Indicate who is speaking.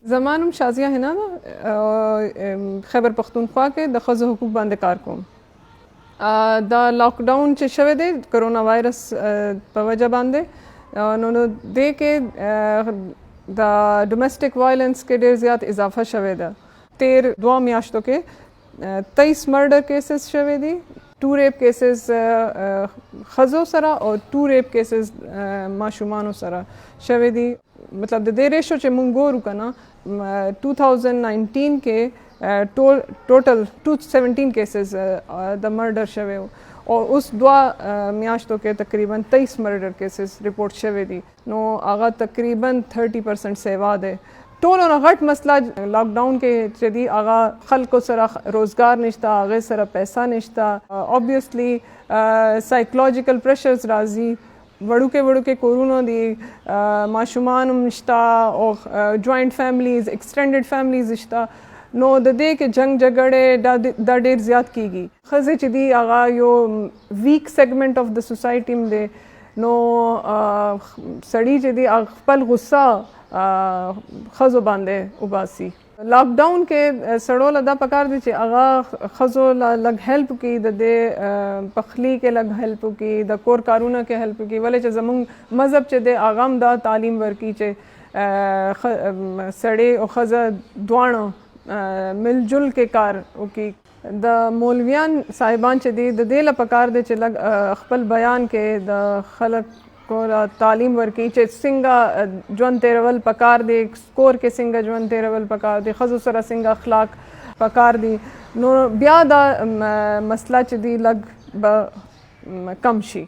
Speaker 1: زمانم شازیه هنا خیبر پختونخوا کې د ښځو حقوق باندې کار کوم. دا لاک ډاون چې شوی دی کرونا وایرس په وجه باندې نو دې کې د ډومestic وایلنس کې ډېر زیات اضافه شوی ده. 2 میاشتو کې 23 مرډر کیسز شوی دي، 2 ریپ کیسز ښځو سره او 2 ریپ کیسز ماشومانو سره شوی دي. مطلب د دې ریشو چې مونږ ګورو که نه 2019 کې ټوټل 217 کیسز د مرډر شوی و او اوس 2 میاشتو کې تقریبا 23 مرډر کیسز رپورټ شوی دي. نو هغه تقریبا 30% سیوا دی. ټولو نه غټ مسله لاک ډاون کې چې دی هغه خلکو سره روزګار نشته، هغې سره پیسه نشته. obviously سایکولوجیکل پریشرز راځي، وړوکې کورونه دي، ماشومان هم شته او جوائنٹ فیملیز ایکسټینډډ فیملیز شته. نو د دې کې جنگ جګړې دا ډېر زیات کیږي. ښځې چې دي هغه یو ویک سیګمنټ اف د سوسایټي هم دی. نو سړي چې دي خپل غصه ښځو باندې وباسي. لاک ډاون کې سړو له دا پکار دی چې هغه ښځو لږ هیلپ وکړي، د دې پخلي کې لږ هیلپ وکړي، د کور کارونه کې هیلپ وکړي. ولې چې زموږ مذهب چې دی هغه هم دا تعلیم ورکړي چې سړی او ښځه دواړه ملجل کې کار وکړي. د مولویان صاحبان چې دي د دې له پکار دی چې لږ خپل بیان کې د خلک کو تعلیم ورکړي چې څنګه ژوند تیرول پکار دی، کور کې څنګه ژوند تیرول پکار دی، ښځو سره څنګه اخلاق پکار دی. نو بیا دا مسله چې دی لږ به کم شي.